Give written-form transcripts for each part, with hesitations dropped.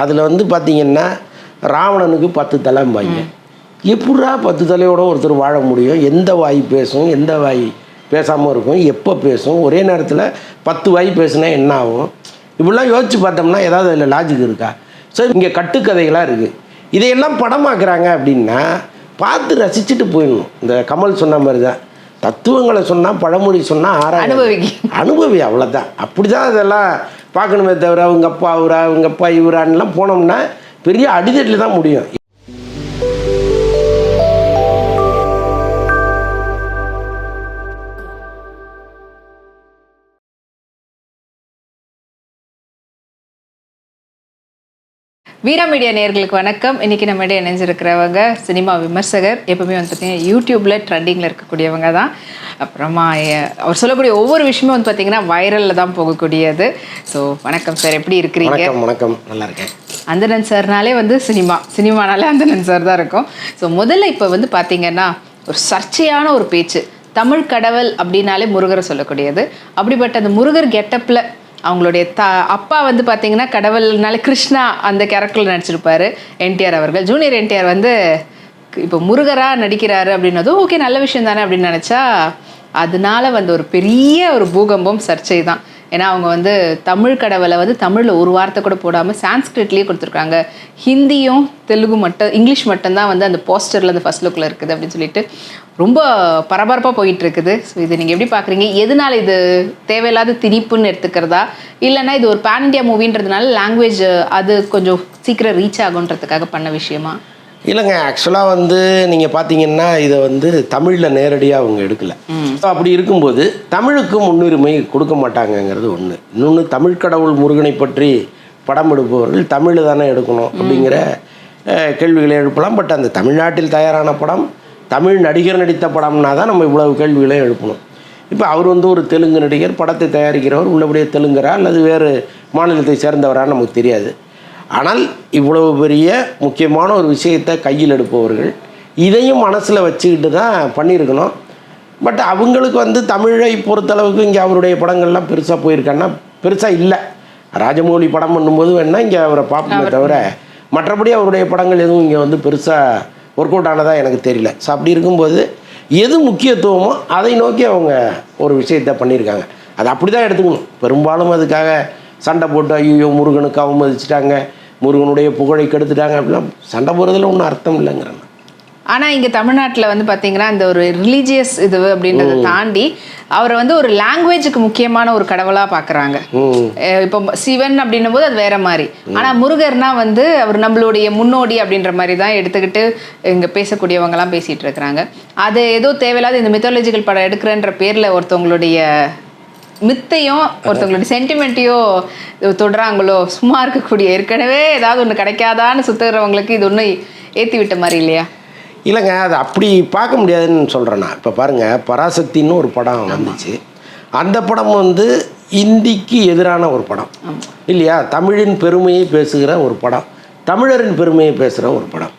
அதில் வந்து பார்த்திங்கன்னா ராவணனுக்கு 10 தலைம்பாங்க. எப்படா 10 தலையோட ஒருத்தர் வாழ முடியும்? எந்த வாய் பேசும், எந்த வாய் பேசாமல் இருக்கும், எப்போ பேசும், ஒரே நேரத்தில் 10 வாய் பேசுனா என்ன ஆகும்? இப்படிலாம் யோசித்து பார்த்தோம்னா ஏதாவது அதில் லாஜிக் இருக்கா? ஸோ இங்கே கட்டுக்கதைகளாக இருக்குது. இதையெல்லாம் படமாக்குறாங்க அப்படின்னா பார்த்து ரசிச்சுட்டு போயிடணும். இந்த கமல் சொன்ன மாதிரி தான், தத்துவங்களை சொன்னால் பழமொழி சொன்னால் அனுபவி அவ்வளோதான். அப்படி தான் அதெல்லாம் பார்க்கணுமே தவிர அவங்க அப்பா அவரா அவங்க அப்பா இவரான்லாம் போனோம்னா பெரிய அடிதட்டில் தான் முடியும். வீரா மீடியா நேயர்களுக்கு வணக்கம். இன்றைக்கி நம்ம இடையே இணைஞ்சிருக்கிறவங்க சினிமா விமர்சகர், எப்பவுமே வந்து பார்த்திங்கன்னா யூடியூப்பில் ட்ரெண்டிங்கில் இருக்கக்கூடியவங்க தான். அப்புறமா அவர் சொல்லக்கூடிய ஒவ்வொரு விஷயமும் வந்து பார்த்திங்கன்னா வைரலில் தான் போகக்கூடியது. ஸோ வணக்கம் சார், எப்படி இருக்கிறீங்க? வணக்கம், நல்லா இருக்கேன். அந்தணன் சார்னாலே வந்து சினிமானாலே அந்தணன் சார் தான் இருக்கும். ஸோ முதல்ல இப்போ வந்து பார்த்திங்கன்னா ஒரு சர்ச்சையான ஒரு பேச்சு, தமிழ் கடவுள் அப்படின்னாலே முருகரை சொல்லக்கூடியது. அப்படிப்பட்ட அந்த முருகர் கெட்டப்பில் அவங்களுடைய அப்பா வந்து பார்த்தீங்கன்னா கடவுள்னால கிருஷ்ணா அந்த கேரக்டரில் நடிச்சிருப்பார் என்டிஆர் அவர்கள். ஜூனியர் என்டிஆர் வந்து இப்போ முருகராக நடிக்கிறாரு அப்படின்னதும் ஓகே, நல்ல விஷயம் தானே அப்படின்னு நினச்சா அதனால வந்து ஒரு பெரிய ஒரு பூகம்பம், சர்ச்சை தான். ஏன்னா அவங்க வந்து தமிழ் கடவுளை வந்து தமிழில் ஒரு வார்த்தை கூட போடாமல் சான்ஸ்கிரிட்லேயே கொடுத்துருக்காங்க. ஹிந்தியும் தெலுங்கு இங்கிலீஷ் மட்டும்தான் வந்து அந்த போஸ்டரில் அந்த ஃபர்ஸ்ட் லுக்கில் இருக்குது அப்படின்னு சொல்லிட்டு ரொம்ப பரபரப்பாக போயிட்டு இருக்குது. ஸோ இது நீங்கள் எப்படி பார்க்குறீங்க? எதனால் இது தேவையில்லாத திணிப்புன்னு எடுத்துக்கிறதா, இல்லைன்னா இது ஒரு பேன் இண்டியா மூவின்றதுனால லாங்குவேஜ் அது கொஞ்சம் சீக்கிரம் ரீச் ஆகுன்றதுக்காக பண்ண விஷயமா? இல்லைங்க, ஆக்சுவலாக வந்து நீங்கள் பார்த்தீங்கன்னா இதை வந்து தமிழில் நேரடியாக அவங்க எடுக்கலை. ஸோ அப்படி இருக்கும்போது தமிழுக்கு முன்னுரிமை கொடுக்க மாட்டாங்கங்கிறது ஒன்று. இன்னொன்று, தமிழ் கடவுள் முருகனை பற்றி படம் எடுப்பவர்கள் தமிழ் தானே எடுக்கணும் அப்படிங்கிற கேள்விகளை எழுப்பலாம். பட் அந்த தமிழ்நாட்டில் தயாரான படம், தமிழ் நடிகர் நடித்த படம்னா தான் நம்ம இவ்வளவு கேள்விகளை எழுப்பணும். இப்போ அவர் வந்து ஒரு தெலுங்கு நடிகர், படத்தை தயாரிக்கிறவர் உள்ளபடியே தெலுங்கரா அல்லது வேறு மாநிலத்தை சேர்ந்தவரான்னு நமக்கு தெரியாது. ஆனால் இவ்வளவு பெரிய முக்கியமான ஒரு விஷயத்தை கையில் எடுப்பவர்கள் இதையும் மனசில் வச்சுக்கிட்டு தான் பண்ணியிருக்கணும். பட் அவங்களுக்கு வந்து தமிழை பொறுத்தளவுக்கு இங்கே அவருடைய படங்கள்லாம் பெருசாக போயிருக்காங்கன்னா பெருசாக இல்லை. ராஜமௌழி படம் பண்ணும்போது வேணால் இங்கே அவரை பார்ப்போமே தவிர மற்றபடி அவருடைய படங்கள் எதுவும் இங்கே வந்து பெருசாக ஒர்க் அவுட் ஆனதாக எனக்கு தெரியல. ஸோ அப்படி இருக்கும்போது எது முக்கியத்துவமோ அதை நோக்கி அவங்க ஒரு விஷயத்தை பண்ணியிருக்காங்க. அது அப்படி தான் எடுத்துக்கணும். பெரும்பாலும் அதுக்காக சண்டை போட்டு ஐயோ முருகனுக்கு அவமதிச்சிட்டாங்க, முருகனுடைய புகழை கெடுத்துட்டாங்க அப்படிலாம் சண்டை போகிறதுல ஒன்றும் அர்த்தம் இல்லைங்கிறேன். ஆனால் இங்கே தமிழ்நாட்டில் வந்து பார்த்தீங்கன்னா இந்த ஒரு ரிலீஜியஸ் இது அப்படின்றத தாண்டி அவரை வந்து ஒரு லாங்குவேஜுக்கு முக்கியமான ஒரு கடவுளாக பார்க்குறாங்க. இப்போ சிவன் அப்படின்னும் போது அது வேற மாதிரி. ஆனால் முருகர்னா வந்து அவர் நம்மளுடைய முன்னோடி அப்படின்ற மாதிரி தான் எடுத்துக்கிட்டு இங்கே பேசக்கூடியவங்கலாம் பேசிகிட்டு இருக்கிறாங்க. அது ஏதோ தேவையில்லாத இந்த மித்தாலஜிக்கல் படம் எடுக்கிறன்ற பேரில் ஒருத்தவங்களுடைய மித்தையும் ஒருத்தவங்களுடைய சென்டிமெண்ட்டையோ தொடுறாங்களோ, சும்மா இருக்கக்கூடிய ஏற்கனவே ஏதாவது ஒன்று கிடைக்காதான்னு சுற்றுறவங்களுக்கு இது ஒன்று ஏற்றி விட்ட மாதிரி இல்லையா? இல்லைங்க, அது அப்படி பார்க்க முடியாதுன்னு சொல்கிறேன்னா. இப்போ பாருங்கள், பராசக்தின்னு ஒரு படம் வந்துச்சு. அந்த படம் வந்து இந்திக்கு எதிரான ஒரு படம் இல்லையா? தமிழின் பெருமையை பேசுகிற ஒரு படம், தமிழரின் பெருமையை பேசுகிற ஒரு படம்.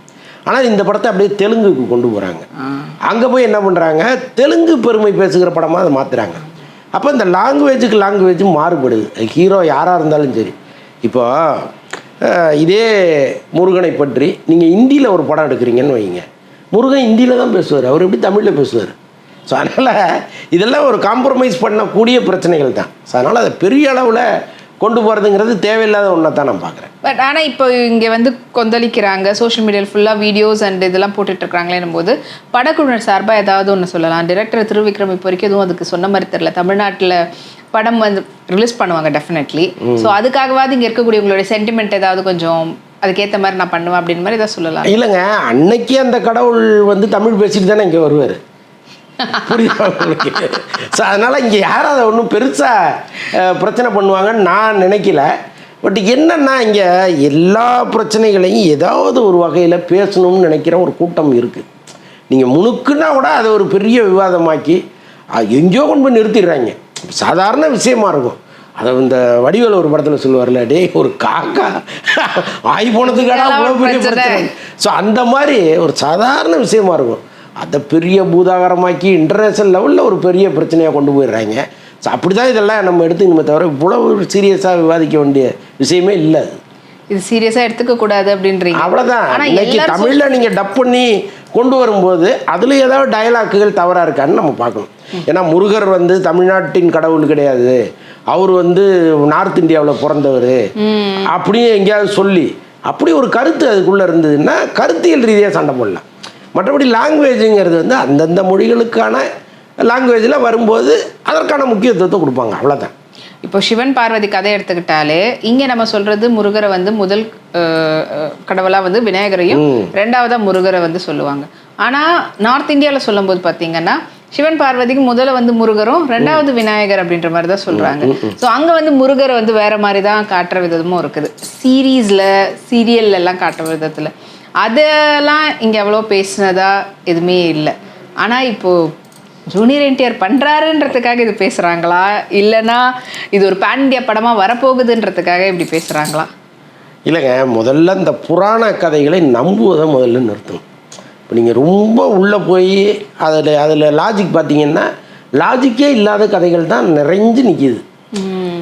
ஆனால் இந்த படத்தை அப்படியே தெலுங்குக்கு கொண்டு போகிறாங்க. அங்கே போய் என்ன பண்ணுறாங்க, தெலுங்கு பெருமை பேசுகிற படமாக அதை மாற்றுறாங்க. அப்போ இந்த லாங்குவேஜ் மாறுபடுது. ஹீரோ யாராக இருந்தாலும் சரி. இப்போ இதே முருகனை பற்றி நீங்கள் ஹிந்தியில் ஒரு படம் எடுக்கிறீங்கன்னு வைங்க, முருகன் ஹிந்தியில் தான் பேசுவார், அவர் எப்படி தமிழில் பேசுவார்? ஸோ அதனால் இதெல்லாம் ஒரு காம்ப்ரமைஸ் பண்ணக்கூடிய பிரச்சனைகள் தான். ஸோ அதனால் அதை பெரிய அளவில் கொண்டு போகிறதுங்கிறது தேவையில்லாத ஒன்றை தான் நான் பார்க்குறேன். பட் ஆனால் இப்போ இங்கே வந்து கொந்தளிக்கிறாங்க, சோஷியல் மீடியாவில் ஃபுல்லாக வீடியோஸ் அண்ட் இதெல்லாம் போட்டுட்ருக்காங்களேன்னும் போது படக்குழுவினர் சார்பாக ஏதாவது ஒன்று சொல்லலாம். டைரக்டர் திருவிக்ரம் இப்போ வரைக்கும் எதுவும் அதுக்கு சொன்ன மாதிரி தெரியல. தமிழ்நாட்டில் படம் வந்து ரிலீஸ் பண்ணுவாங்க டெஃபினெட்லி. ஸோ அதுக்காகவாது இங்கே இருக்கக்கூடிய உங்களுடைய சென்டிமெண்ட் ஏதாவது கொஞ்சம் அதுக்கேற்ற மாதிரி நான் பண்ணுவேன் அப்படின்னு மாதிரி ஏதாவது சொல்லலாம். இல்லைங்க, அன்னைக்கு அந்த கடவுள் வந்து தமிழ் பேசிட்டு தானே இங்கே வருவார், புரியுதா உங்களுக்கு? ஸோ அதனால் இங்கே யாரும் அதை ஒன்றும் பெருசாக பிரச்சனை பண்ணுவாங்கன்னு நான் நினைக்கல. பட் என்னென்னா இங்கே எல்லா பிரச்சனைகளையும் ஏதாவது ஒரு வகையில் பேசணும்னு நினைக்கிற ஒரு கூட்டம் இருக்குது. நீங்கள் முணுக்குன்னா கூட அதை ஒரு பெரிய விவாதமாக்கி எங்கேயோ கொண்டு போய் நிறுத்திடுறாங்க. சாதாரண விஷயமா இருக்கும். அதை இந்த வடிவேல் ஒரு படத்தில் சொல்லுவார்ல, டே ஒரு காக்கா ஆகி போனதுக்கான அவ்வளோ பெரிய பிரச்சனை. ஸோ அந்த மாதிரி ஒரு சாதாரண விஷயமா இருக்கும். அதை பெரிய பூதாகரமாக்கி இன்டர்நேஷ்னல் லெவலில் ஒரு பெரிய பிரச்சனையாக கொண்டு போயிடுறாங்க. ஸோ அப்படி தான் இதெல்லாம் நம்ம எடுத்துக்கணுமே தவிர இவ்வளோ சீரியஸாக விவாதிக்க வேண்டிய விஷயமே இல்லை. இது சீரியஸாக எடுத்துக்க கூடாது அப்படின்றீங்க. அவ்வளோதான். ஆனா இன்னைக்கு எல்லாரும் தமிழில் நீங்கள் டப் பண்ணி கொண்டு வரும்போது அதில் ஏதாவது டயலாக்குகள் தவறாக இருக்கான்னு நம்ம பார்க்கணும். ஏன்னா முருகர் வந்து தமிழ்நாட்டின் கடவுள் கிடையாது, அவர் வந்து நார்த் இந்தியாவில் பிறந்தவர் அப்படின்னு எங்கேயாவது சொல்லி அப்படி ஒரு கருத்து அதுக்குள்ளே இருந்ததுன்னா கருத்தியல் ரீதியாக சண்டை போடலாம். மற்றபடி லாங்குவேஜுங்கிறது வந்து அந்தந்த மொழிகளுக்கான லாங்குவேஜில் வரும்போது அதற்கான முக்கியத்துவத்தை கொடுப்பாங்க, அவ்வளோதான். இப்போ சிவன் பார்வதி கதை எடுத்துக்கிட்டாலே இங்கே நம்ம சொல்றது முருகரை வந்து முதல் கடவுளாக வந்து விநாயகரையும், ரெண்டாவதா முருகரை வந்து சொல்லுவாங்க. ஆனால் நார்த் இந்தியாவில் சொல்லும்போது பார்த்தீங்கன்னா சிவன் பார்வதிக்கு முதல்ல வந்து முருகரும், ரெண்டாவது விநாயகர் அப்படின்ற மாதிரி தான் சொல்கிறாங்க. ஸோ அங்கே வந்து முருகரை வந்து வேற மாதிரி தான் காட்டுற விதமும் இருக்குது, சீரீஸில் சீரியல்ல எல்லாம் காட்டுற விதத்தில். அதெல்லாம் இங்கே எவ்வளோ பேசினதா எதுவுமே இல்லை. ஆனால் இப்போது ஜூனியர் என்டிஆர் பண்ணுறாருன்றதுக்காக இது பேசுகிறாங்களா, இல்லைன்னா இது ஒரு பேன் இண்டியா படமாக வரப்போகுதுன்றதுக்காக இப்படி பேசுகிறாங்களா? இல்லைங்க, முதல்ல இந்த புராண கதைகளை நம்புவதை முதல்ல நிறுத்தணும். இப்போ நீங்கள் ரொம்ப உள்ளே போய் அதில் லாஜிக் பார்த்தீங்கன்னா லாஜிக்கே இல்லாத கதைகள் தான் நிறைஞ்சு நிற்கிது.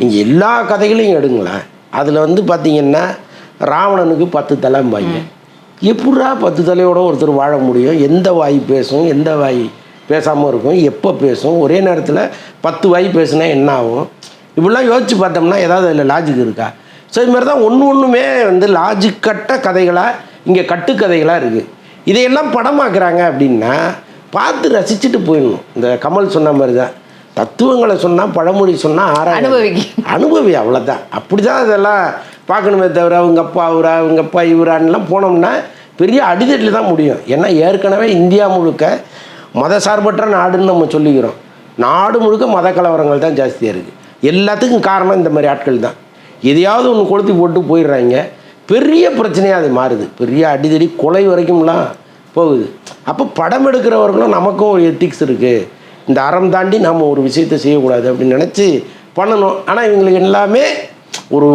நீங்கள் எல்லா கதைகளையும் எடுங்களேன், அதில் வந்து பார்த்தீங்கன்னா ராவணனுக்கு 10 தலைம்பாங்க. எப்படா 10 தலையோட ஒருத்தர் வாழ முடியும்? எந்த வாய் பேசும், எந்த வாய் பேசாமல் இருக்கும், எப்போ பேசும், ஒரே நேரத்தில் 10 வாய் பேசுனா என்ன ஆகும்? இப்படிலாம் யோசித்து பார்த்தோம்னா ஏதாவது அதில் லாஜிக் இருக்கா? ஸோ இதுமாதிரி தான் ஒன்றுமே வந்து லாஜிக் கட்ட கதைகளாக இங்கே கட்டுக்கதைகளாக இருக்குது. இதையெல்லாம் படமாக்குறாங்க அப்படின்னா பார்த்து ரசிச்சுட்டு போயிடணும். இந்த கமல் சொன்ன மாதிரி தான், தத்துவங்களை சொன்னால் பழமொழி சொன்னால் அனுபவி, அவ்வளோதான். அப்படி தான் அதெல்லாம் பார்க்கணுமே தவிர அவங்க அப்பா அவரா அவங்க அப்பா இவரான்லாம் போனோம்னா பெரிய அடிதட்டில் தான் முடியும். ஏன்னா ஏற்கனவே இந்தியா முழுக்க மதசார்பற்ற நாடுன்னு நம்ம சொல்லிக்கிறோம். நாடு முழுக்க மத கலவரங்கள் தான் ஜாஸ்தியாக இருக்குது. எல்லாத்துக்கும் காரணம் இந்த மாதிரி ஆட்கள் தான். எதையாவது ஒன்று கொளுத்தி போட்டு போயிடுறாங்க, பெரிய பிரச்சனையாக அது மாறுது, பெரிய அடிதடி கொலை வரைக்கும்லாம் போகுது. அப்போ படம் எடுக்கிறவர்களும் நமக்கும் ஒரு எத்திக்ஸ் இருக்குது, இந்த அறம் தாண்டி நம்ம ஒரு விஷயத்தை செய்யக்கூடாது அப்படின்னு நினச்சி பண்ணணும். ஆனால் இவங்களுக்கு எல்லாமே ஒரு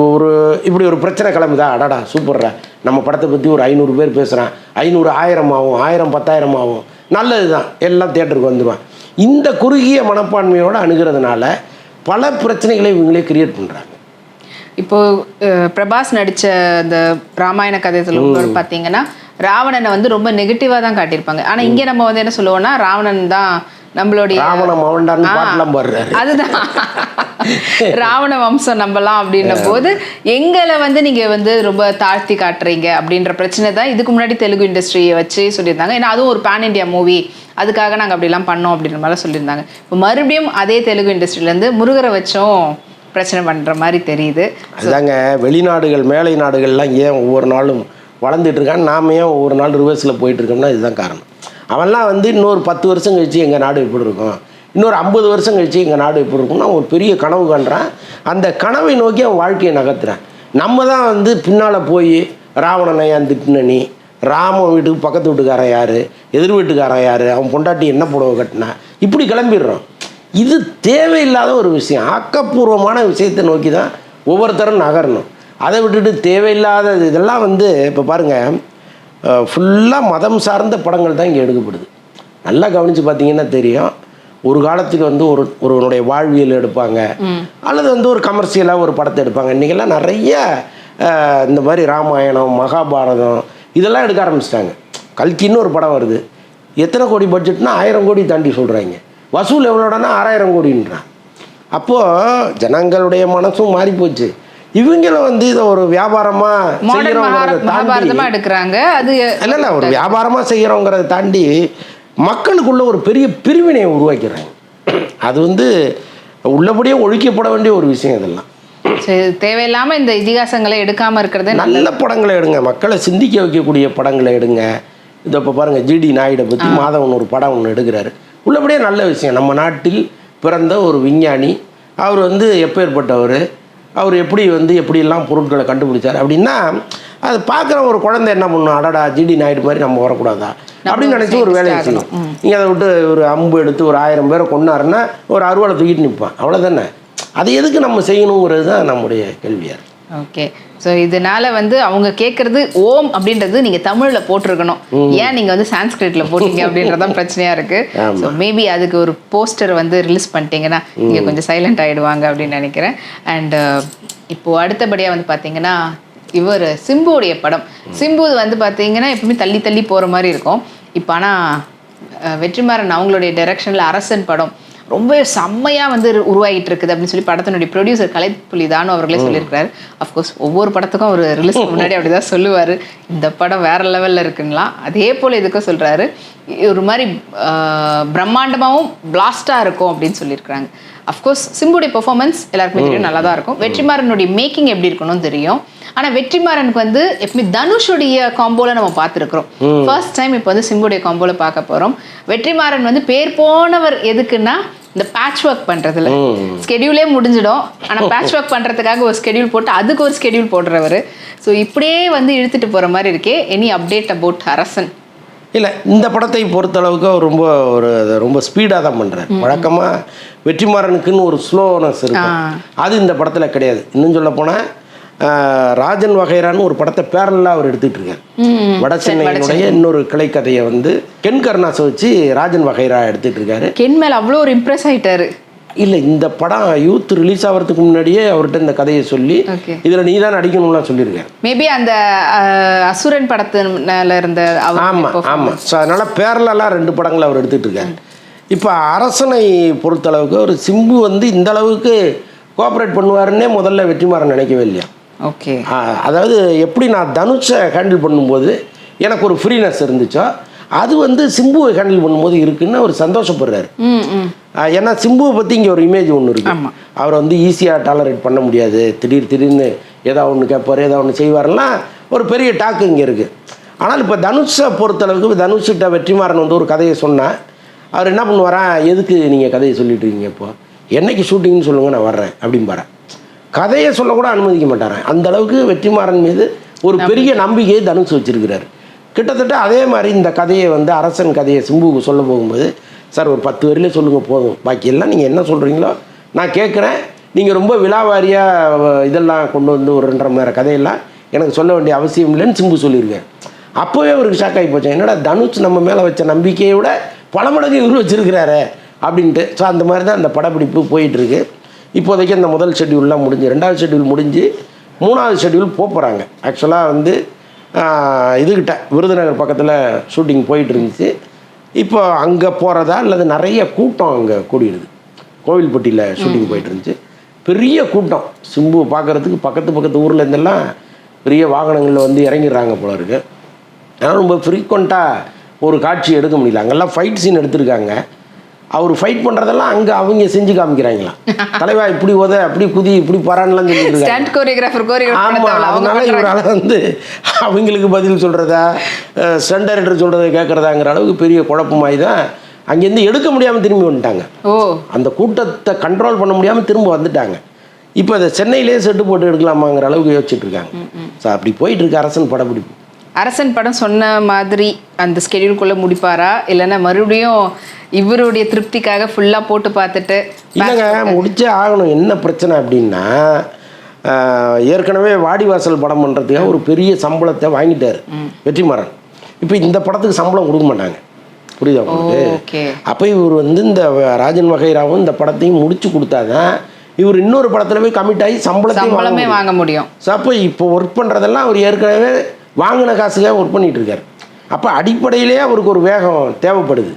இப்படி ஒரு பிரச்சனை கிளம்புதா, அடாடா சூப்பர்ரா, நம்ம படத்தை பற்றி ஒரு 500 பேர் பேசுகிறான், 500 1000 ஆகும், 1000 10,000 ஆகும், நல்லது தான், எல்லாம் தியேட்டருக்கு வந்துடுவான். இந்த குறுகிய மனப்பான்மையோடு அணுகிறதுனால பல பிரச்சனைகளை இவங்களே கிரியேட் பண்ணுறாங்க. இப்போது பிரபாஸ் நடித்த இந்த ராமாயண கதையில் பார்த்தீங்கன்னா ராவணனை வந்து ரொம்ப நெகட்டிவாக தான் காட்டியிருப்பாங்க. ஆனால் இங்கே நம்ம வந்து என்ன சொல்லுவோம்னா ராவணன் தான் நம்மளுடைய அதுதான் ராவண வம்சம் நம்பலாம் அப்படின்ன போது எங்களை வந்து நீங்கள் வந்து ரொம்ப தாழ்த்தி காட்டுறீங்க அப்படின்ற பிரச்சனை தான் இதுக்கு முன்னாடி தெலுங்கு இண்டஸ்ட்ரியை வச்சு சொல்லியிருந்தாங்க. ஏன்னா அதுவும் ஒரு பேன் இண்டியா மூவி, அதுக்காக நாங்கள் அப்படிலாம் பண்ணோம் அப்படின்ற மாதிரி சொல்லியிருந்தாங்க. இப்போ மறுபடியும் அதே தெலுங்கு இண்டஸ்ட்ரியிலேருந்து முருகரை வச்சும் பிரச்சனை பண்ணுற மாதிரி தெரியுது. அதுதாங்க, வெளிநாடுகள் மேலை நாடுகள்லாம் ஏன் ஒவ்வொரு நாளும் வளர்ந்துட்டு இருக்கான்னு நாம ஏன் ஒவ்வொரு நாள் ரிவர்ஸில் போயிட்டுருக்கோம்னா இதுதான் காரணம். அவன்லாம் வந்து இன்னொரு 10 வருஷம் கழிச்சு எங்கள் நாடு எப்படி இருக்கும், இன்னொரு 50 வருஷம் கழிச்சு எங்கள் நாடு எப்படி இருக்கும்னா ஒரு பெரிய கனவு காண்றான். அந்த கனவை நோக்கி அவன் வாழ்க்கையை நகர்த்துறான். நம்ம தான் வந்து பின்னால் போய் ராவணனை ஏன் திட்டின நீ, ராமன் வீட்டுக்கு பக்கத்து வீட்டுக்காரன் யார், எதிர் வீட்டுக்காரன் யார், அவன் பொண்டாட்டி என்ன புடவை கட்டினா, இப்படி கிளம்பிடுறோம். இது தேவையில்லாத ஒரு விஷயம். ஆக்கப்பூர்வமான விஷயத்தை நோக்கி தான் ஒவ்வொருத்தரும் நகரணும். அதை விட்டுட்டு தேவையில்லாத இதெல்லாம் வந்து இப்போ பாருங்கள், ஃபுல்லாக மதம் சார்ந்த படங்கள் தான் இங்கே எடுக்கப்படுது. நல்லா கவனித்து பார்த்தீங்கன்னா தெரியும். ஒரு காலத்துக்கு வந்து ஒருவனுடைய வாழ்வியல் எடுப்பாங்க, அல்லது வந்து ஒரு கமர்ஷியலாக ஒரு படத்தை எடுப்பாங்க. இன்றைக்கெல்லாம் நிறைய இந்த மாதிரி ராமாயணம் மகாபாரதம் இதெல்லாம் எடுக்க ஆரம்பிச்சிட்டாங்க. கல்கின்னு ஒரு படம் வருது, எத்தனை கோடி பட்ஜெட்னா 1000 கோடி தாண்டி சொல்கிறாங்க. வசூல் எவ்வளோடனா 6000 கோடின்றான். அப்போது ஜனங்களுடைய மனசும் மாறி போச்சு. இவங்களும் வந்து இதை ஒரு வியாபாரமாக எடுக்கிறாங்க. அது இல்லை ஒரு வியாபாரமாக செய்கிறோங்கிறத தாண்டி மக்களுக்குள்ள ஒரு பெரிய பிரிவினையை உருவாக்கிறாங்க. அது வந்து உள்ளபடியே ஒழிக்கப்பட வேண்டிய ஒரு விஷயம். இதெல்லாம் தேவையில்லாமல் இந்த இதிகாசங்களை எடுக்காமல் இருக்கிறது. நல்ல படங்களை எடுங்க, மக்களை சிந்திக்க வைக்கக்கூடிய படங்களை எடுங்க. இதை இப்போ பாருங்கள், ஜிடி நாயுடை பற்றி மாதவன் ஒரு படம் ஒன்று எடுக்கிறாரு. உள்ளபடியே நல்ல விஷயம். நம்ம நாட்டில் பிறந்த ஒரு விஞ்ஞானி, அவர் வந்து எப்பேற்பட்டவர், அவர் எப்படியெல்லாம் பொருட்களை கண்டுபிடிச்சார் அப்படின்னா அது பார்க்குற ஒரு குழந்தை என்ன பண்ணும், அடடா ஜிடி நாயுடு மாதிரி நம்ம வரக்கூடாதா அப்படின்னு நினச்சி ஒரு வேலையை செய்யணும். நீங்கள் அதை விட்டு ஒரு அம்பு எடுத்து ஒரு 1000 பேரை கொண்டாருன்னா ஒரு அறுவாலை தூக்கிட்டு நிற்பான், அவ்வளோதானே. அது எதுக்கு நம்ம செய்யணுங்கிறது தான் நம்முடைய கேள்வியாக. ஓகே, ஸோ இதனால வந்து அவங்க கேட்குறது ஓம் அப்படின்றது நீங்கள் தமிழில் போட்டிருக்கணும், ஏன் நீங்கள் வந்து சான்ஸ்கிரிட்டில் போட்டீங்க அப்படின்றதான் பிரச்சனையாக இருக்குது. ஸோ மேபி அதுக்கு ஒரு போஸ்டர் வந்து ரிலீஸ் பண்ணிட்டீங்கன்னா இங்கே கொஞ்சம் சைலண்ட் ஆகிடுவாங்க அப்படின்னு நினைக்கிறேன். அண்ட் இப்போது அடுத்தபடியாக வந்து பார்த்தீங்கன்னா இவர் சிம்புவுடைய படம். சிம்பு வந்து பார்த்தீங்கன்னா எப்பவுமே தள்ளி தள்ளி போகிற மாதிரி இருக்கும். இப்போ ஆனால் வெற்றிமாறன் அவங்களுடைய டைரக்ஷனில் அரசன் படம் ரொம்ப செம்மையாக வந்து உருவாகிட்டு இருக்குது அப்படின்னு சொல்லி படத்தினுடைய ப்ரொடியூசர் கலைப்புலி தானு அவர்களே சொல்லியிருக்கிறாரு. அஃப்கோர்ஸ் ஒவ்வொரு படத்துக்கும் அவர் ரிலீஸ் முன்னாடி அப்படி தான் சொல்லுவார், இந்த படம் வேறு லெவலில் இருக்குங்களா. அதே போல் இதுக்கும் சொல்கிறாரு, ஒரு மாதிரி பிரம்மாண்டமாகவும் பிளாஸ்டாக இருக்கும் அப்படின்னு சொல்லியிருக்கிறாங்க. அஃப்கோர்ஸ் சிம்புடைய பெர்ஃபார்மன்ஸ் எல்லாருக்குமே தெரியும், நல்லா தான் இருக்கும். வெற்றிமாறனுடைய மேக்கிங் எப்படி இருக்கணும்னு தெரியும். ஆனால் வெற்றிமாறனுக்கு வந்து எப்பவுமே தனுஷுடைய காம்போவில் நம்ம பார்த்துருக்குறோம். ஃபர்ஸ்ட் டைம் இப்போ வந்து சிம்புடைய காம்போவில் பார்க்க போகிறோம். வெற்றிமாறன் வந்து பேர் போனவர் எதுக்குன்னா இந்த பேட்ச் ஒர்க் பண்ணுறதுல ஸ்கெடியூலே முடிஞ்சிடும், ஆனால் பேட்ச் ஒர்க் பண்ணுறதுக்காக ஒரு ஸ்கெடியூல் போட்டு அதுக்கு ஒரு ஸ்கெடியூல் போடுறவர். ஸோ இப்படியே வந்து இழுத்துட்டு போகிற மாதிரி இருக்கே. எனி அப்டேட் அபவுட் அரசன்? இல்லை, இந்த படத்தை பொறுத்தளவுக்கு அவர் ரொம்ப ஸ்பீடாக தான் பண்ணுறாரு. வழக்கமாக வெற்றிமாறனுக்குன்னு ஒரு ஸ்லோனஸ் இருக்கு, அது இந்த படத்தில் கிடையாது. இன்னும் சொல்ல போனால் ராஜன் வகைரான்னு ஒரு படத்தை பேரலாக அவர் எடுத்துகிட்டு இருக்காரு. வட சென்னையினுடைய இன்னொரு கிளைக்கதையை வந்து கென் கருணாஸை வச்சு ராஜன் வகைரா எடுத்துகிட்டு இருக்காரு. கென் மேலே அவ்வளோ ஒரு இம்ப்ரெஸ் ஆகிட்டாரு. இல்லை, இந்த படம் யூத் ரிலீஸ் ஆகிறதுக்கு முன்னாடியே அவர்கிட்ட இந்த கதையை சொல்லி இதில் நீ தான் நடிக்கணும்லாம் சொல்லியிருக்காரு. மேபி அந்த அசுரன் படத்தினால இருந்த. ஆமாம் ஆமாம். ஸோ அதனால் பேரலாக 2 படங்களை அவர் எடுத்துகிட்டு இருக்காரு. இப்போ அரசனை பொறுத்தளவுக்கு ஒரு சிம்பு வந்து இந்த அளவுக்கு கோஆப்ரேட் பண்ணுவாருன்னே முதல்ல வெற்றிமாறன் நினைக்கவே இல்லையா. ஓகே. அதாவது எப்படி நான் தனுஷை ஹேண்டில் பண்ணும்போது எனக்கு ஒரு ஃப்ரீனஸ் இருந்துச்சோ, அது வந்து சிம்புவை ஹேண்டில் பண்ணும்போது இருக்குன்னு அவர் சந்தோஷப்படுறாரு. ஏன்னா சிம்புவை பற்றி இங்கே ஒரு இமேஜ் ஒன்று இருக்கு. அவர் வந்து ஈஸியாக டாலரேட் பண்ண முடியாது, திடீர்னு ஏதாவது ஒன்று கேட்பார், ஏதாவது ஒன்று செய்வார்லாம் ஒரு பெரிய டாக்கு இங்கே இருக்குது. ஆனால் இப்போ தனுஷை பொறுத்தளவுக்கு தனுஷ்கிட்ட வெற்றிமாறன் வந்து ஒரு கதையை சொன்னால் அவர் என்ன பண்ணுவாரா, எதுக்கு நீங்கள் கதையை சொல்லிட்டு இருக்கீங்க, இப்போ என்னைக்கு ஷூட்டிங்னு சொல்லுங்கள், நான் வர்றேன் அப்படிம்பாரு. கதையை சொல்லக்கூட அனுமதிக்க மாட்டாரன். அந்த அளவுக்கு வெற்றிமாறன் மீது ஒரு பெரிய நம்பிக்கையை தனுஷ் வச்சிருக்கிறார். கிட்டத்தட்ட அதே மாதிரி இந்த கதையை வந்து அரசன் கதையை சிம்புவுக்கு சொல்ல போகும்போது, சார் ஒரு 10 வரியிலே சொல்லுங்கள் போதும், பாக்கி எல்லாம் நீங்கள் என்ன சொல்கிறீங்களோ நான் கேட்குறேன், நீங்கள் ரொம்ப விலாவாரியாக இதெல்லாம் கொண்டு வந்து ஒரு 2.5 மணி நேரம் கதையெல்லாம் எனக்கு சொல்ல வேண்டிய அவசியம் இல்லைன்னு சிம்பு சொல்லியிருக்கேன். அப்போவே அவருக்கு ஷாக் ஆகி போச்சேன், என்னடா தனுஷ் நம்ம மேலே வச்ச நம்பிக்கையை விட பல மடங்கு இவர் வச்சுருக்கிறாரு அப்படின்ட்டு. ஸோ அந்த மாதிரி தான் அந்த படப்பிடிப்பு போயிட்டுருக்கு. இப்போதைக்கு அந்த முதல் ஷெட்யூல்லாம் முடிஞ்சு 2வது ஷெட்யூல் முடிஞ்சு 3வது ஷெட்யூல் போகிறாங்க. ஆக்சுவலாக வந்து இதுக்கிட்ட விருதுநகர் பக்கத்தில் ஷூட்டிங் போயிட்டு இருந்துச்சு. இப்போ அங்கே போகிறதா அல்லது நிறைய கூட்டம் அங்கே கூடிடுது. கோவில்பட்டியில் ஷூட்டிங் போயிட்டு இருந்துச்சு, பெரிய கூட்டம். சிம்பு பார்க்குறதுக்கு பக்கத்து ஊரில் இருந்தெல்லாம் பெரிய வாகனங்களில் வந்து இறங்கிடுறாங்க போல இருக்குது. அதனால் ரொம்ப ஃப்ரீக்வெண்ட்டாக ஒரு காட்சி எடுக்க முடியல. அங்கெல்லாம் ஃபைட் சீன் எடுத்திருக்காங்க. அவர் ஃபைட் பண்ணுறதெல்லாம் அங்கே அவங்க செஞ்சு காமிக்கிறாங்களா, தலைவா இப்படி அப்படி குதி இப்படி பரான்லாம் சொல்லிட்டு. ஆமாம், அதனால இவரால் வந்து அவங்களுக்கு பதில் சொல்கிறதா ஸ்டண்ட் டைரக்டர் சொல்கிறத கேட்குறதாங்கிற அளவுக்கு பெரிய குழப்பமாகி தான் அங்கேருந்து எடுக்க முடியாமல் திரும்பி வந்துட்டாங்க. அந்த கூட்டத்தை கண்ட்ரோல் பண்ண முடியாமல் திரும்ப வந்துட்டாங்க. இப்போ அதை சென்னையிலே செட்டு போட்டு எடுக்கலாமாங்கிற அளவுக்கு யோசிச்சுட்டு இருக்காங்க. ஸோ அப்படி போயிட்டு இருக்கு அரசன் படப்பிடிப்பு. அரசன் படம் சொன்ன மாதிரி அந்த ஸ்கெடியூல்குள்ளே முடிப்பாரா, இல்லைன்னா மறுபடியும் இவருடைய திருப்திக்காக ஃபுல்லாக போட்டு பார்த்துட்டு? இல்லைங்க, முடிச்சே ஆகணும். என்ன பிரச்சனை அப்படின்னா, ஏற்கனவே வாடிவாசல் படம் பண்ணுறதுக்காக ஒரு பெரிய சம்பளத்தை வாங்கிட்டார் வெற்றிமாறன். இப்போ இந்த படத்துக்கு சம்பளம் கொடுக்க மாட்டாங்க, புரியுதா உங்களுக்கு? அப்போ இவர் வந்து இந்த ராஜன் வகைராவும் இந்த படத்தையும் முடிச்சு கொடுத்தாதான் இவர் இன்னொரு படத்தில் போய் கமிட் ஆகி சம்பளமே வாங்க முடியும். ஸோ அப்போ இப்போ ஒர்க் பண்ணுறதெல்லாம் அவர் ஏற்கனவே வாங்கின காசுக்காக ஒர்க் பண்ணிகிட்டு இருக்கார். அப்போ அடிப்படையிலே அவருக்கு ஒரு வேகம் தேவைப்படுது.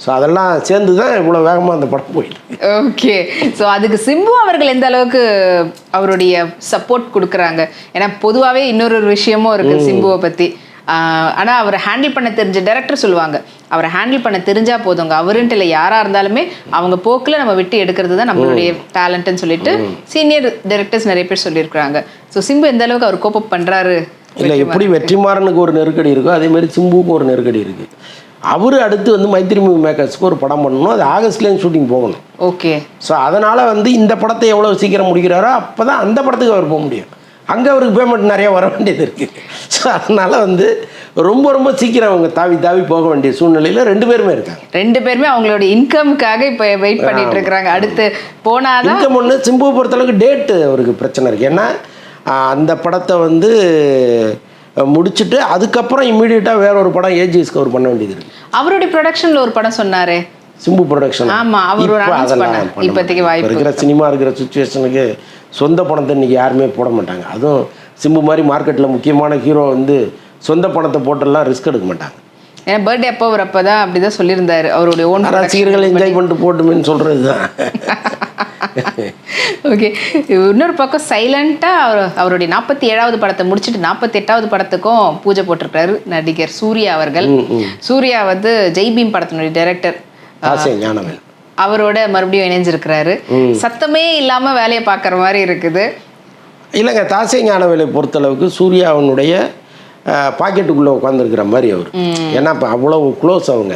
ஸோ அதெல்லாம் சேர்ந்து தான் இவ்வளோ வேகமாக அந்த படம் போயிட்டு. ஓகே. ஸோ அதுக்கு சிம்பு அவர்கள் எந்த அளவுக்கு அவருடைய சப்போர்ட் கொடுக்குறாங்க? ஏன்னா பொதுவாகவே இன்னொரு விஷயமும் இருக்குது சிம்புவை பற்றி. ஆனால் அவரை ஹேண்டில் பண்ண தெரிஞ்ச டைரக்டர் சொல்லுவாங்க, அவரை ஹேண்டில் பண்ண தெரிஞ்சால் போதுங்க, அவருன்ட்டு இல்லை யாராக இருந்தாலுமே அவங்க போக்கில் நம்ம விட்டு எடுக்கிறது தான் நம்மளுடைய டேலண்ட்டுன்னு சொல்லிட்டு சீனியர் டைரக்டர்ஸ் நிறைய பேர் சொல்லியிருக்கிறாங்க. ஸோ சிம்பு எந்த அளவுக்கு அவர் கோப்பப் பண்ணுறாரு? இல்லை, எப்படி வெற்றிமாறனுக்கு ஒரு நெருக்கடி இருக்கோ அதே மாதிரி சிம்புவுக்கும் ஒரு நெருக்கடி இருக்குது. அவர் அடுத்து வந்து மைத்திரி மூவி மேக்கர்ஸ்க்கு ஒரு படம் பண்ணணும், அது ஆகஸ்ட்லேயும் ஷூட்டிங் போகணும். ஓகே. ஸோ அதனால் வந்து இந்த படத்தை எவ்வளோ சீக்கிரம் முடிக்கிறாரோ அப்போ தான் அந்த படத்துக்கு அவர் போக முடியும். அங்கே அவருக்கு பேமெண்ட் நிறையா வர வேண்டியது இருக்குது. ஸோ அதனால் வந்து ரொம்ப சீக்கிரம் அவங்க தாவி போக வேண்டிய சூழ்நிலையில் 2 பேருமே இருக்காங்க. 2 பேருமே அவங்களோட இன்கமுக்காக இப்போ வெயிட் பண்ணிட்டு இருக்கிறாங்க. அடுத்து போனால் இன்கம் ஒன்று. சிம்புவை பொறுத்தளவுக்கு டேட்டு அவருக்கு பிரச்சனை இருக்குது. ஏன்னா அந்த படத்தை வந்து முடிச்சுட்டு அதுக்கப்புறம் இம்மீடியட்டாக வேற ஒரு படம் ஏஜிஎஸ் கவர் பண்ண வேண்டியது இருக்குது. அவருடைய ப்ரொடக்ஷனில் ஒரு படம் சொன்னார், சிம்பு ப்ரொடக்ஷன். ஆமாம், அவர் ஒரு இப்போதைக்கு வாய்ப்பு இருக்கிற சினிமா இருக்கிற சுச்சுவேஷனுக்கு சொந்த பணத்தை இன்றைக்கி யாருமே போட மாட்டாங்க. அதுவும் சிம்பு மாதிரி மார்க்கெட்டில் முக்கியமான ஹீரோ வந்து சொந்த பணத்தை போட்டெல்லாம் ரிஸ்க் எடுக்க மாட்டாங்க. ஏன்னா பர்த்டே அப்போ வரப்போ தான் அப்படி தான் சொல்லியிருந்தாரு, அவருடைய ஓன் ரசிகர்கள் என்ஜாய் பண்ணிட்டு போட்டுமேன்னு சொல்கிறது தான். ஓகே, இன்னொரு பக்கம் சைலண்ட்டாக அவருடைய 47வது படத்தை முடிச்சுட்டு 48வது படத்துக்கும் பூஜை போட்டிருக்காரு நடிகர் சூர்யா அவர்கள். சூர்யா வந்து ஜெய்பீம் படத்தினுடைய டைரக்டர் ஞானவேல் அவரோட மறுபடியும் இணைஞ்சிருக்கிறாரு. சத்தமே இல்லாமல் வேலையை பார்க்குற மாதிரி இருக்குது. இல்லைங்க, தாசை ஞானவேலை பொறுத்தளவுக்கு சூர்யாவினுடைய பாக்கெட்டுக்குள்ளே உட்காந்துருக்கிற மாதிரி அவர். ஏன்னா இப்போ அவ்வளோ க்ளோஸ் அவங்க.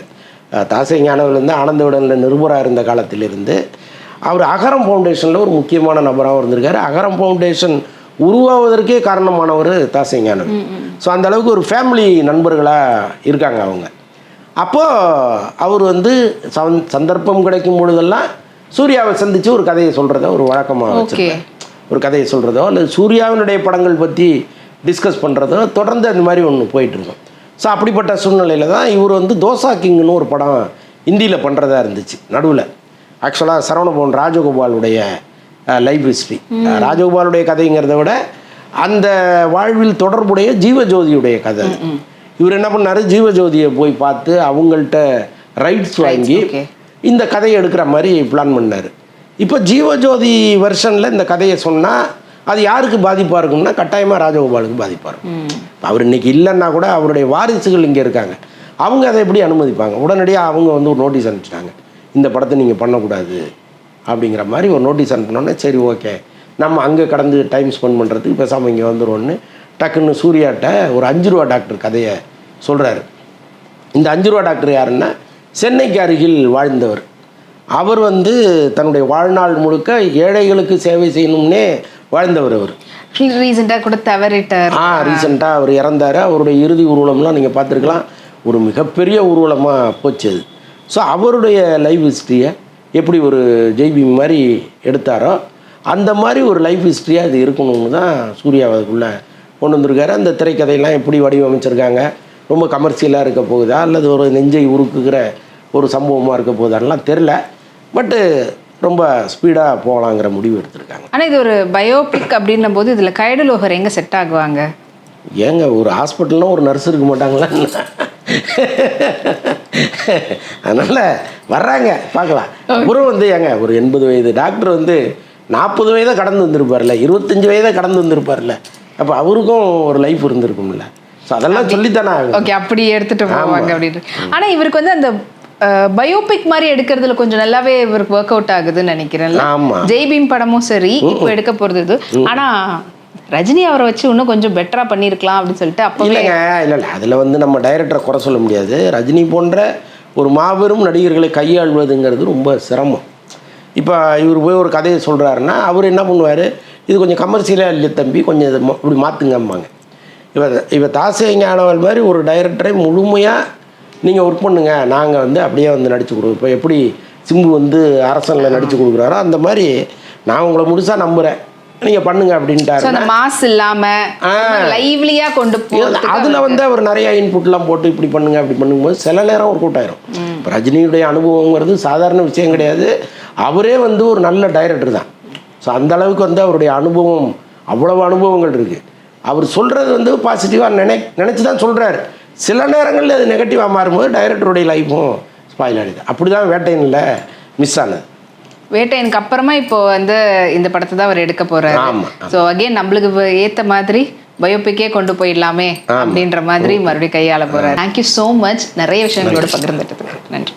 தாசை ஞானவேல் வந்து ஆனந்த விடனில் நிருபராக இருந்த காலத்திலிருந்து அவர் அகரம் ஃபவுண்டேஷனில் ஒரு முக்கியமான நபராகவும் இருந்திருக்காரு. அகரம் ஃபவுண்டேஷன் உருவாவதற்கே காரணமானவர் தாசை ஞானவேல். ஸோ அந்த அளவுக்கு ஒரு ஃபேமிலி நண்பர்களாக இருக்காங்க அவங்க. அப்போது அவர் வந்து சந்தர்ப்பம் கிடைக்கும் பொழுதெல்லாம் சூர்யாவை சந்தித்து ஒரு கதையை சொல்கிறத ஒரு வழக்கமாக வச்சுருக்காரு. ஒரு கதையை சொல்கிறதோ அல்லது சூர்யாவினுடைய படங்கள் பற்றி டிஸ்கஸ் பண்ணுறதோ தொடர்ந்து அந்த மாதிரி ஒன்று போயிட்டுருக்கோம். ஸோ அப்படிப்பட்ட சூழ்நிலையில் தான் இவர் வந்து தோசா கிங்னு ஒரு படம் ஹிந்தியில் பண்ணுறதா இருந்துச்சு நடுவில். ஆக்சுவலாக சரவணபவன் ராஜகோபாலுடைய லைஃப் ஹிஸ்ட்ரி, ராஜகோபாலுடைய கதைங்கிறத விட அந்த வாழ்வில் தொடர்புடைய ஜீவஜோதியுடைய கதை. இவர் என்ன பண்ணார், ஜீவஜோதியை போய் பார்த்து அவங்கள்ட்ட ரைட்ஸ் வாங்கி இந்த கதையை எடுக்கிற மாதிரி பிளான் பண்ணார். இப்போ ஜீவஜோதி வெர்ஷனில் இந்த கதையை சொன்னால் அது யாருக்கு பாதிப்பாக இருக்கும்னா கட்டாயமாக ராஜகோபாலுக்கு பாதிப்பாக இருக்கும். அவர் இன்றைக்கி இல்லைன்னா கூட அவருடைய வாரிசுகள் இங்கே இருக்காங்க, அவங்க அதை எப்படி அனுமதிப்பாங்க? உடனடியாக அவங்க வந்து ஒரு நோட்டீஸ் அனுப்பிச்சிட்டாங்க, இந்த படத்தை நீங்கள் பண்ணக்கூடாது அப்படிங்கிற மாதிரி ஒரு நோட்டீஸ் அனுப்பினோன்னே சரி ஓகே நம்ம அங்கே கடந்து டைம் ஸ்பெண்ட் பண்ணுறதுக்கு பேசாமல் இங்கே வந்துடுவோன்னு டக்குன்னு சூர்யாட்ட ஒரு 5 ரூபா டாக்டர் கதையை சொல்கிறாரு. இந்த 5 ரூபா டாக்டர் யாருன்னா சென்னைக்கு அருகில் வாழ்ந்தவர். அவர் வந்து தன்னுடைய வாழ்நாள் முழுக்க ஏழைகளுக்கு சேவை செய்யணும்னே வாழ்ந்தவர். அவர் ரீசெண்டாக கூட தவறிட்டார். ரீசெண்டாக அவர் இறந்தார். அவருடைய இறுதி ஊர்வலம்லாம் நீங்கள் பார்த்துருக்கலாம், ஒரு மிகப்பெரிய ஊர்வலமாக போச்சு அது. ஸோ அவருடைய லைஃப் ஹிஸ்ட்ரியை எப்படி ஒரு ஜெய்பீம் மாதிரி எடுத்தாரோ அந்த மாதிரி ஒரு லைஃப் ஹிஸ்ட்ரியாக அது இருக்கணும்னு தான் சூர்யா அதுக்குள்ளே கொண்டு வந்திருக்காரு. அந்த திரைக்கதையெல்லாம் எப்படி வடிவமைச்சிருக்காங்க, ரொம்ப கமர்ஷியலாக இருக்க போகுதா அல்லது ஒரு நெஞ்சை உருக்குகிற ஒரு சம்பவமாக இருக்க போகுதான்லாம் தெரில. பட்டு ரொம்ப ஸ்பீடாக போகலாங்கிற முடிவு எடுத்திருக்காங்க. ஆனால் இது ஒரு பயோபிக் அப்படின்னும் போது இதில் கைடலோகர் எங்கே செட் ஆகுவாங்க? ஏங்க ஒரு ஹாஸ்பிட்டல்னால் ஒரு நர்ஸ் இருக்க மாட்டாங்களா? அதனால் வர்றாங்க பார்க்கலாம். அப்புறம் வந்து ஏங்க ஒரு 80 வயது டாக்டர் வந்து 40 வயதை கடந்து வந்திருப்பார்ல, 25 வயதை கடந்து வந்திருப்பார்ல, அப்போ அவருக்கும் ஒரு லைஃப் இருந்திருக்கும்ல. ஸோ அதெல்லாம் சொல்லித்தானே ஆகும். ஓகே, அப்படி எடுத்துகிட்டு போவாங்க அப்படின்னு. ஆனால் இவருக்கு வந்து அந்த பயோபிக் மாதிரி எடுக்கிறதுல கொஞ்சம் நல்லாவே இவருக்கு ஒர்க் அவுட் ஆகுதுன்னு நினைக்கிறேன். ஆமாம், ஜெய்பீம் படமும் சரி இப்போ எடுக்க போகிறது இது. ஆனால் ரஜினி அவரை வச்சு இன்னும் கொஞ்சம் பெட்டராக பண்ணியிருக்கலாம் அப்படின்னு சொல்லிட்டு அப்போ இல்லைங்க. இல்லை அதில் வந்து நம்ம டைரக்டரை குறை சொல்ல முடியாது. ரஜினி போன்ற ஒரு மாபெரும் நடிகர்களை கையாள்வதுங்கிறது ரொம்ப சிரமம். இப்போ இவர் போய் ஒரு கதையை சொல்கிறாருன்னா அவர் என்ன பண்ணுவார், இது கொஞ்சம் கமர்ஷியலாக இல்லை தம்பி, கொஞ்சம் இதை இப்படி மாற்றுங்கம்பாங்க. இப்போ தாசை ஞானவேல் மாதிரி ஒரு டைரக்டரை முழுமையாக நீங்கள் ஒர்க் பண்ணுங்க, நாங்கள் வந்து அப்படியே வந்து நடித்து கொடுக்குறோம். இப்போ எப்படி சிம்பு வந்து அரசனில் நடித்து கொடுக்குறாரோ அந்த மாதிரி நான் உங்களை முழுசாக நம்புகிறேன், நீங்கள் பண்ணுங்க அப்படின்ட்டாரு. மாஸ் இல்லாமல் லைவ்லியாக கொண்டு போகிறது. அதில் வந்து அவர் நிறையா இன்புட்லாம் போட்டு இப்படி பண்ணுங்க அப்படி பண்ணும்போது சில நேரம் ஒர்க் அவுட் ஆயிரும். இப்போ ரஜினியுடைய அனுபவங்கிறது சாதாரண விஷயம் கிடையாது. அவரே வந்து ஒரு நல்ல டைரக்டர் தான். ஸோ அந்த அளவுக்கு வந்து அவருடைய அனுபவம், அவ்வளவு அனுபவங்கள் இருக்குது. அவர் சொல்கிறது வந்து பாசிட்டிவாக நினச்சி தான் சொல்கிறாரு. சில நேரங்களில் அது நெகட்டிவாக மாறும்போது டைரக்டருடைய லைஃப்பும் ஸ்பாயில் ஆகிடுது. அப்படி தான் வேட்டையனில் மிஸ் ஆனது. வேட்டையனுக்கு அப்புறமா இப்போ வந்து இந்த படத்தை தான் அவர் எடுக்க போறாரு. ஸோ அகைன் நம்மளுக்கு ஏற்ற மாதிரி பயோபிக்கே கொண்டு போயிடலாமே அப்படின்ற மாதிரி மறுபடியும் கையாள போறாரு. தேங்க்யூ ஸோ மச், நிறைய விஷயங்களோட பகிர்ந்துட்டதுக்கு நன்றி.